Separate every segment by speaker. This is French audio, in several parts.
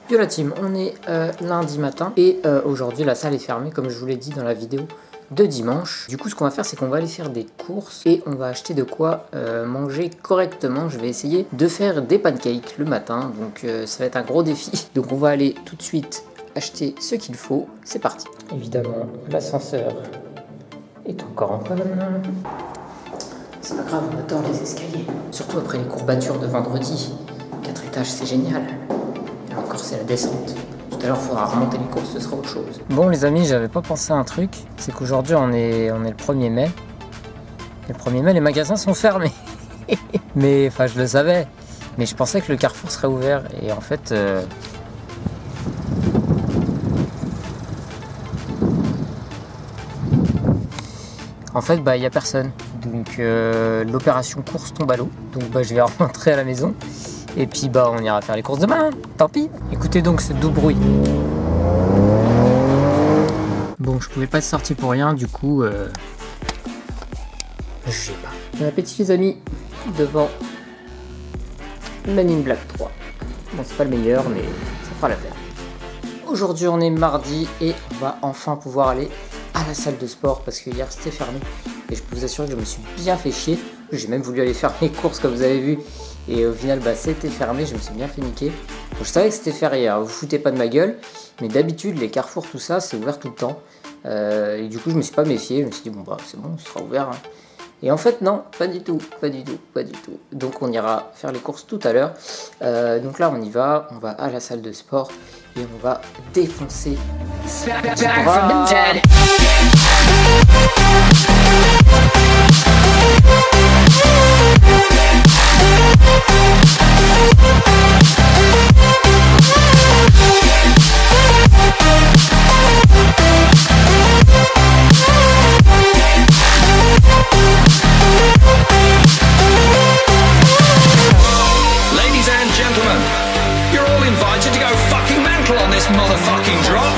Speaker 1: Yo la team, on est lundi matin et aujourd'hui la salle est fermée comme je vous l'ai dit dans la vidéo de dimanche. Du coup ce qu'on va faire c'est qu'on va aller faire des courses et on va acheter de quoi manger correctement. Je vais essayer de faire des pancakes le matin, donc ça va être un gros défi. Donc on va aller tout de suite acheter ce qu'il faut, c'est parti. Évidemment l'ascenseur est encore en panne. C'est pas grave, on adore les escaliers. Surtout après les courbatures de vendredi. 4 étages c'est génial. Et encore c'est la descente. Tout à l'heure il faudra remonter les courses, ce sera autre chose. Bon les amis, j'avais pas pensé à un truc. C'est qu'aujourd'hui on est le 1er mai. Et le 1er mai les magasins sont fermés. Mais enfin je le savais. Mais je pensais que le Carrefour serait ouvert. Et en fait... bah il n'y a personne. Donc l'opération course tombe à l'eau. Donc bah je vais rentrer à la maison. Et puis bah on ira faire les courses demain, tant pis. Écoutez donc ce doux bruit. Bon je pouvais pas sortir pour rien, du coup je sais pas. Bon appétit les amis, devant Men in Black 3. Bon c'est pas le meilleur mais ça fera l'affaire. Aujourd'hui on est mardi et on va enfin pouvoir aller à la salle de sport parce que hier c'était fermé. Et je peux vous assurer que je me suis bien fait chier. J'ai même voulu aller faire mes courses comme vous avez vu. Et au final, bah, c'était fermé, je me suis bien fait niquer. Bon, je savais que c'était férié, hein, vous foutez pas de ma gueule. Mais d'habitude, les carrefours, tout ça, c'est ouvert tout le temps. Et du coup, je me suis pas méfié. Je me suis dit, bon, bah, c'est bon, ce sera ouvert. Hein. Et en fait, non, pas du tout, pas du tout, pas du tout. Donc, on ira faire les courses tout à l'heure. Donc là, on y va. On va à la salle de sport. Et on va défoncer ce bras.
Speaker 2: Motherfucking drop.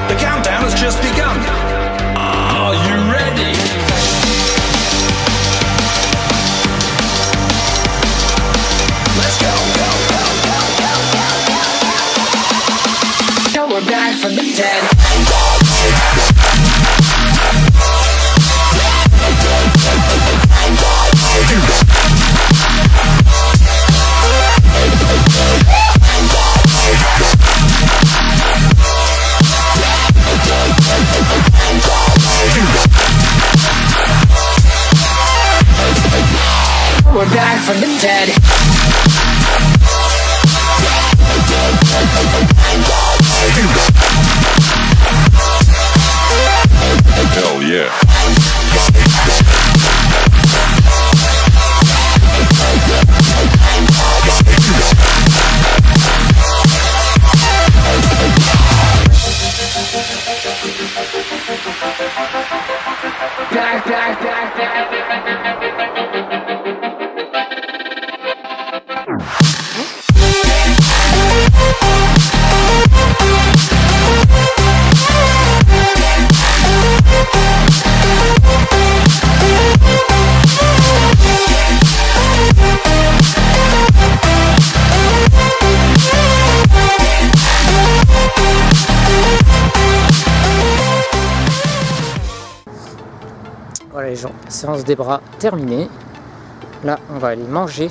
Speaker 2: The countdown has just begun. Are you ready? Let's go. Now we're back from the dead. We're back from the dead. Hell yeah. Back.
Speaker 1: Voilà les gens, séance des bras terminée. Là on va aller manger.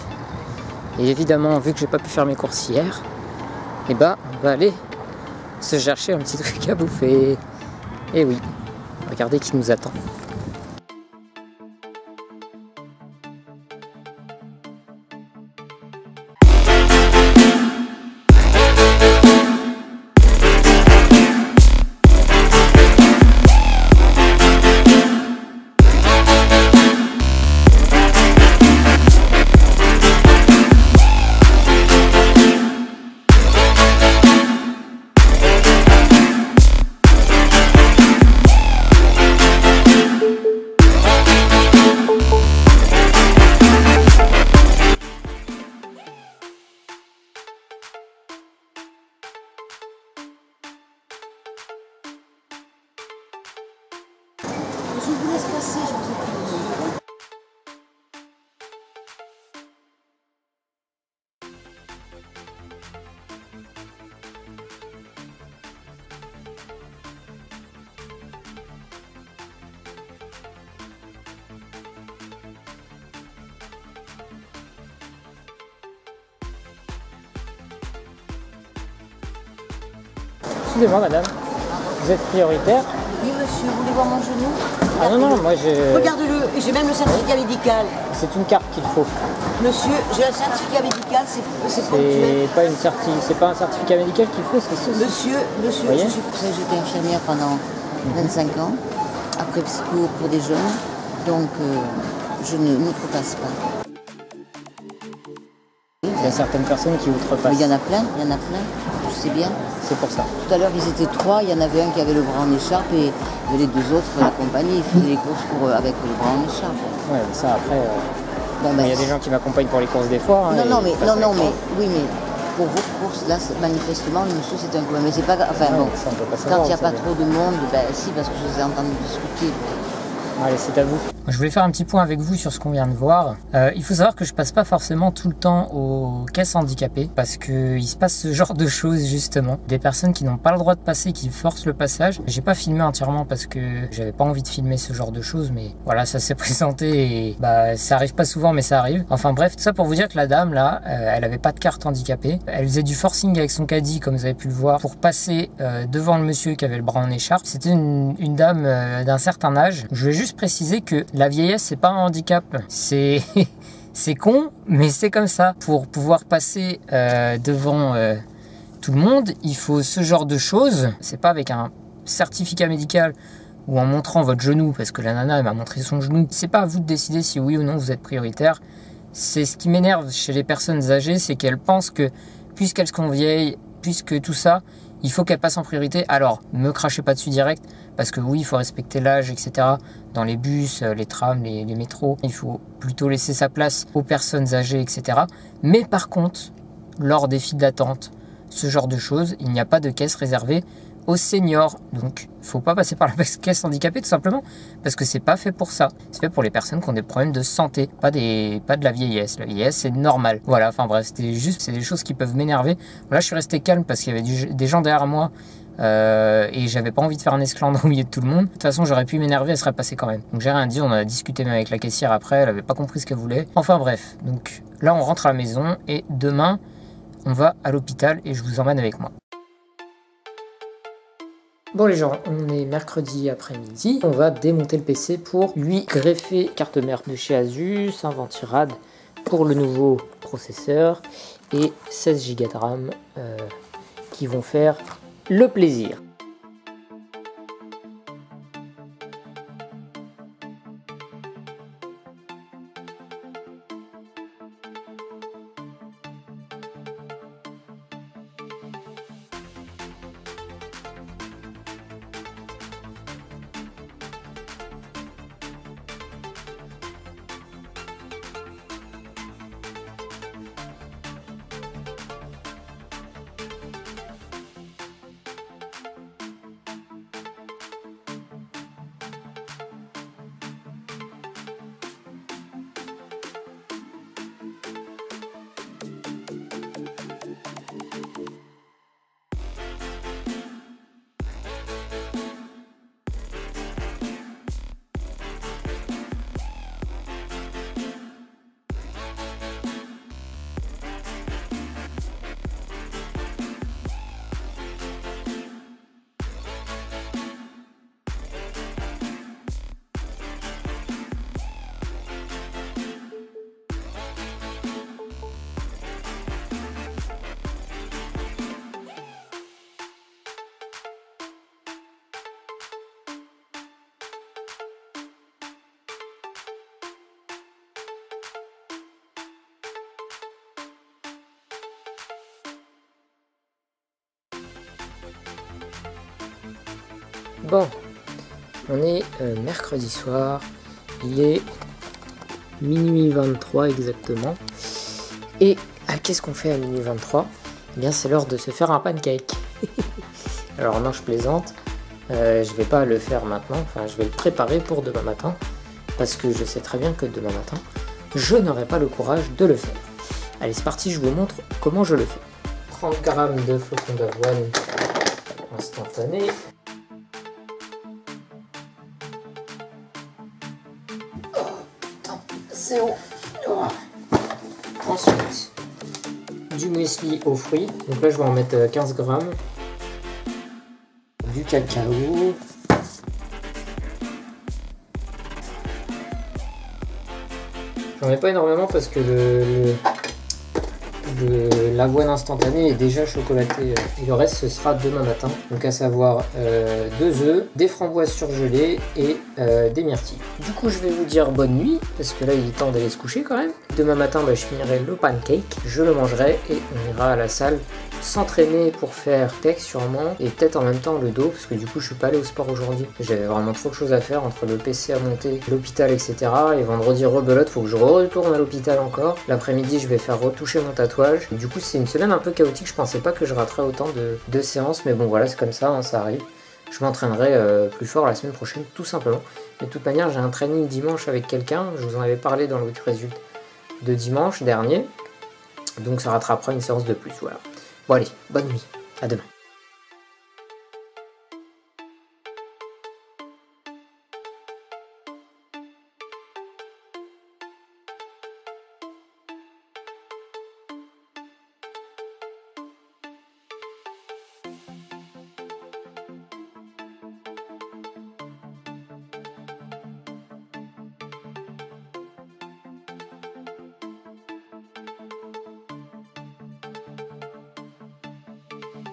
Speaker 1: Et évidemment vu que j'ai pas pu faire mes courses hier, et bah on va aller se chercher un petit truc à bouffer. Et oui, regardez qui nous attend. Excusez-moi madame, vous êtes prioritaire?
Speaker 3: Oui monsieur, vous voulez voir mon genou?
Speaker 1: Ah non, non, moi j'ai...
Speaker 3: Regardez-le, et j'ai même le certificat médical.
Speaker 1: C'est une carte qu'il faut.
Speaker 3: Monsieur, j'ai un certificat médical, c'est
Speaker 1: C'est pas un certificat médical qu'il faut, c'est ça.
Speaker 3: Monsieur,
Speaker 1: voyez,
Speaker 3: j'étais infirmière pendant 25 ans, après psycho pour des jeunes, donc je ne m'outrepasse pas.
Speaker 1: Il y a certaines personnes qui outrepassent.
Speaker 3: Il y en a plein, je sais bien.
Speaker 1: C'est pour ça.
Speaker 3: Tout à l'heure, ils étaient 3, il y en avait un qui avait le bras en écharpe et les 2 autres l'accompagnaient, ils faisaient les courses avec le bras en écharpe.
Speaker 1: Ouais, mais ça après...
Speaker 3: Bon, ben,
Speaker 1: il y a des gens qui m'accompagnent pour les courses des fois. Hein,
Speaker 3: mais pour vos courses, là, manifestement, le monsieur, c'est un coup. Mais c'est pas grave. Enfin,
Speaker 1: ouais,
Speaker 3: bon,
Speaker 1: ça, on peut pas
Speaker 3: quand
Speaker 1: savoir,
Speaker 3: il n'y a pas trop de monde, ben si, parce que je les ai entendus discuter.
Speaker 1: Allez, c'est à vous. Je voulais faire un petit point avec vous sur ce qu'on vient de voir. Il faut savoir que je passe pas forcément tout le temps aux caisses handicapées parce qu'il se passe ce genre de choses justement. Des personnes qui n'ont pas le droit de passer, qui forcent le passage. J'ai pas filmé entièrement parce que j'avais pas envie de filmer ce genre de choses, mais voilà, ça s'est présenté et bah ça arrive pas souvent, mais ça arrive. Enfin bref, tout ça pour vous dire que la dame là, elle avait pas de carte handicapée. Elle faisait du forcing avec son caddie, comme vous avez pu le voir, pour passer devant le monsieur qui avait le bras en écharpe. C'était une dame d'un certain âge. Je vais juste préciser que la vieillesse, c'est pas un handicap. C'est con, mais c'est comme ça. Pour pouvoir passer devant tout le monde, il faut ce genre de choses. C'est pas avec un certificat médical ou en montrant votre genou, parce que la nana, elle m'a montré son genou. C'est pas à vous de décider si oui ou non vous êtes prioritaire. C'est ce qui m'énerve chez les personnes âgées, c'est qu'elles pensent que puisqu'elles sont vieilles, puisque tout ça, il faut qu'elles passent en priorité. Alors, ne me crachez pas dessus direct, parce que oui, il faut respecter l'âge, etc. Dans les bus, les trams, les métros, il faut plutôt laisser sa place aux personnes âgées, etc. Mais par contre, lors des files d'attente, ce genre de choses, il n'y a pas de caisse réservée aux seniors. Donc, il ne faut pas passer par la caisse handicapée, tout simplement, parce que c'est pas fait pour ça. C'est fait pour les personnes qui ont des problèmes de santé, pas de la vieillesse. La vieillesse, c'est normal. Voilà, enfin bref, c'est des choses qui peuvent m'énerver. Là, je suis resté calme parce qu'il y avait des gens derrière moi et j'avais pas envie de faire un esclandre au milieu de tout le monde. De toute façon, j'aurais pu m'énerver, elle serait passée quand même. Donc j'ai rien dit, on a discuté même avec la caissière après, elle avait pas compris ce qu'elle voulait. Enfin bref, donc là, on rentre à la maison et demain, on va à l'hôpital et je vous emmène avec moi. Bon les gens, on est mercredi après-midi, on va démonter le PC pour lui greffer carte mère de chez Asus, un ventirad pour le nouveau processeur et 16 Go de RAM qui vont faire le plaisir. Bon, on est mercredi soir, il est minuit 23 exactement. Et qu'est-ce qu'on fait à minuit 23? Eh bien c'est l'heure de se faire un pancake. Alors non, je plaisante, je vais pas le faire maintenant, enfin je vais le préparer pour demain matin, parce que je sais très bien que demain matin, je n'aurai pas le courage de le faire. Allez c'est parti, je vous montre comment je le fais. 30 g de flocons d'avoine instantané. C'est haut. Oh. Ensuite, du muesli aux fruits. Donc là, je vais en mettre 15 grammes. cacao. J'en mets pas énormément parce que l'avoine instantanée est déjà chocolatée et le reste ce sera demain matin. Donc à savoir 2 œufs, des framboises surgelées et des myrtilles. Du coup je vais vous dire bonne nuit parce que là il est temps d'aller se coucher quand même. Demain matin je finirai le pancake, je le mangerai et on ira à la salle s'entraîner pour faire tech sûrement et peut-être en même temps le dos parce que du coup je suis pas allé au sport aujourd'hui. J'avais vraiment trop de choses à faire entre le PC à monter, l'hôpital etc. Et vendredi rebelote, faut que je retourne à l'hôpital encore. L'après-midi je vais faire retoucher mon tatouage. Et du coup c'est une semaine un peu chaotique, je pensais pas que je raterais autant de séances mais bon voilà c'est comme ça, hein, ça arrive. Je m'entraînerai plus fort la semaine prochaine tout simplement. Mais de toute manière j'ai un training dimanche avec quelqu'un, je vous en avais parlé dans le résultat de dimanche dernier. Donc ça rattrapera une séance de plus, voilà. Bon allez, bonne nuit, à demain.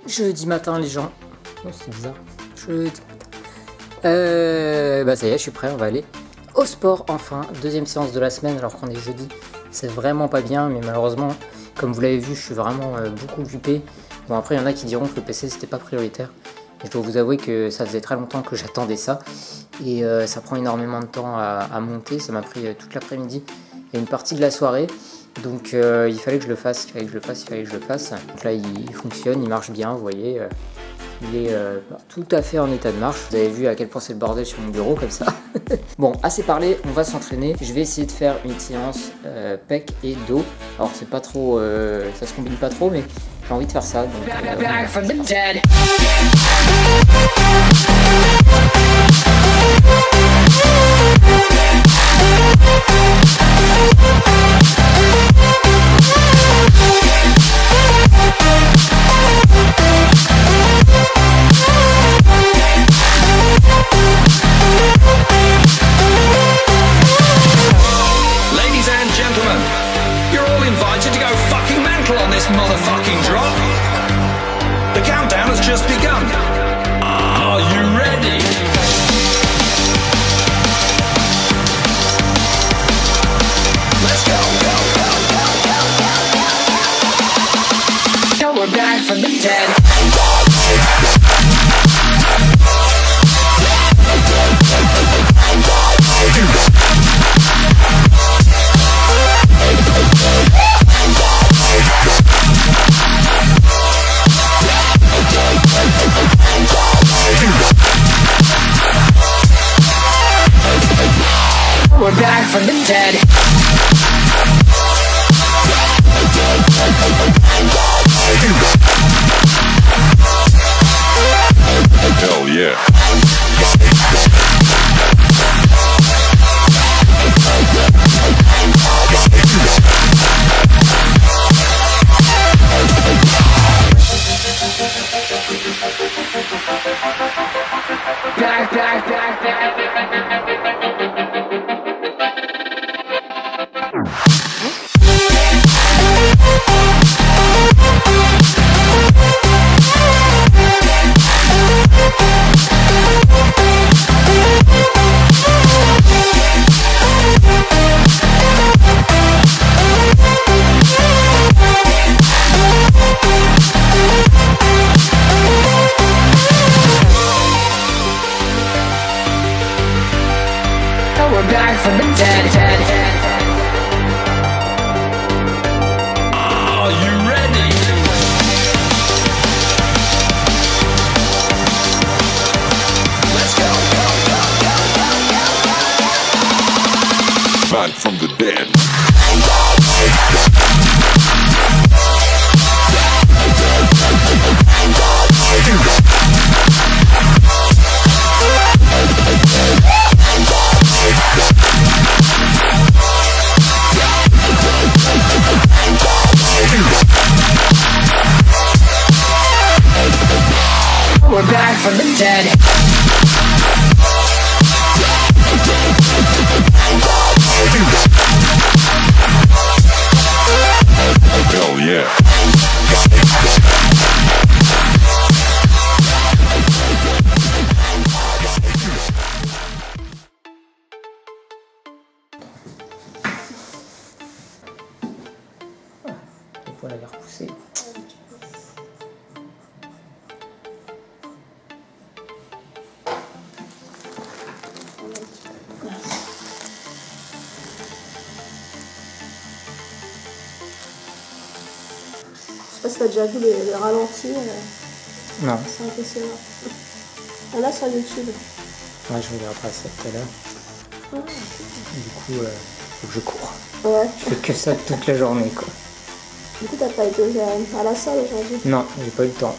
Speaker 1: Jeudi matin les gens. Oh c'est bizarre. Jeudi matin. Bah ça y est, je suis prêt, on va aller au sport enfin. Deuxième séance de la semaine alors qu'on est jeudi. C'est vraiment pas bien mais malheureusement, comme vous l'avez vu, je suis vraiment beaucoup occupé. Bon après il y en a qui diront que le PC c'était pas prioritaire. Je dois vous avouer que ça faisait très longtemps que j'attendais ça. Et ça prend énormément de temps à monter. Ça m'a pris toute l'après-midi et une partie de la soirée. Donc il fallait que je le fasse, il fallait que je le fasse. Donc là il fonctionne, il marche bien, vous voyez. Il est tout à fait en état de marche. Vous avez vu à quel point c'est le bordel sur mon bureau comme ça. Bon, assez parlé, on va s'entraîner. Je vais essayer de faire une séance pec et dos. Alors c'est pas trop, ça se combine pas trop mais j'ai envie de faire ça. Donc,
Speaker 2: Back from the dead.
Speaker 4: Ladies and gentlemen, you're all invited to go fucking mental on this motherfucking drop. The countdown has just begun. Are you ready? Let's go.
Speaker 2: Now we're back from the dead. We're back from the dead. Hell yeah. We're back from the dead.
Speaker 4: Are you ready? Let's go.
Speaker 2: Back from the dead. We're back back from the dead.
Speaker 4: Hell yeah.
Speaker 1: Les poils avaient repoussé.
Speaker 5: Je sais pas si t'as déjà vu les ralentis,
Speaker 1: Non.
Speaker 5: c'est impressionnant. Il y en a sur YouTube.
Speaker 1: Ouais, je regarderai ça tout à l'heure.
Speaker 5: Ah,
Speaker 1: Du coup, faut que je cours.
Speaker 5: ouais.
Speaker 1: Je fais que ça toute la journée, quoi.
Speaker 5: Du coup, t'as pas été à la salle aujourd'hui.
Speaker 1: Non, j'ai pas eu le temps.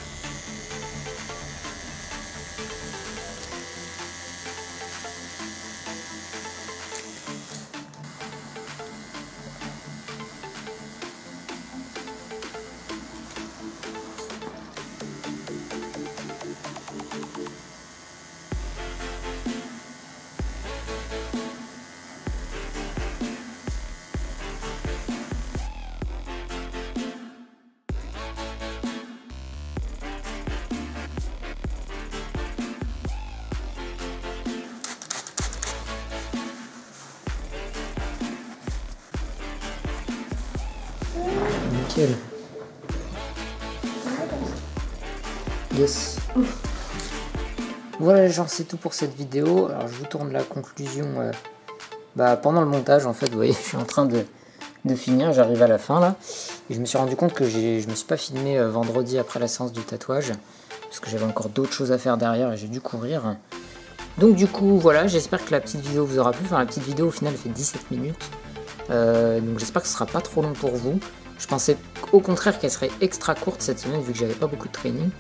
Speaker 1: Nickel. Yes. Voilà les gens, c'est tout pour cette vidéo. Alors je vous tourne la conclusion pendant le montage en fait. Vous voyez, je suis en train de finir, j'arrive à la fin là. Et je me suis rendu compte que je me suis pas filmé vendredi après la séance du tatouage. Parce que j'avais encore d'autres choses à faire derrière et j'ai dû courir. Donc du coup voilà, j'espère que la petite vidéo vous aura plu. Enfin la petite vidéo au final elle fait 17 minutes. Donc j'espère que ce sera pas trop long pour vous. Je pensais au contraire qu'elle serait extra courte cette semaine vu que j'avais pas beaucoup de training.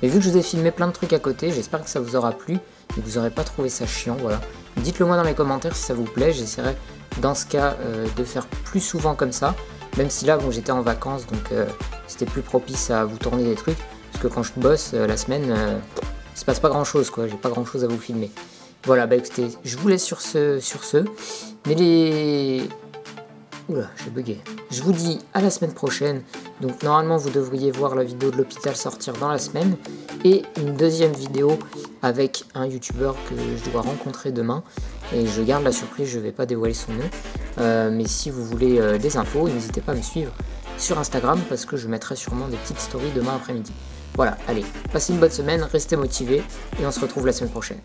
Speaker 1: Mais vu que je vous ai filmé plein de trucs à côté, j'espère que ça vous aura plu et que vous n'aurez pas trouvé ça chiant, voilà. Dites-le moi dans les commentaires si ça vous plaît, j'essaierai dans ce cas de faire plus souvent comme ça. Même si là bon j'étais en vacances donc c'était plus propice à vous tourner des trucs. Parce que quand je bosse la semaine, il se passe pas grand chose quoi, j'ai pas grand chose à vous filmer. Voilà, bah écoutez, je vous laisse sur ce. Mais les... Oula, j'ai bugué. Je vous dis à la semaine prochaine. Donc normalement vous devriez voir la vidéo de l'hôpital sortir dans la semaine. Et une deuxième vidéo avec un youtubeur que je dois rencontrer demain. Et je garde la surprise, je vais pas dévoiler son nom. Mais si vous voulez des infos, n'hésitez pas à me suivre sur Instagram parce que je mettrai sûrement des petites stories demain après-midi. Voilà, allez, passez une bonne semaine, restez motivés et on se retrouve la semaine prochaine.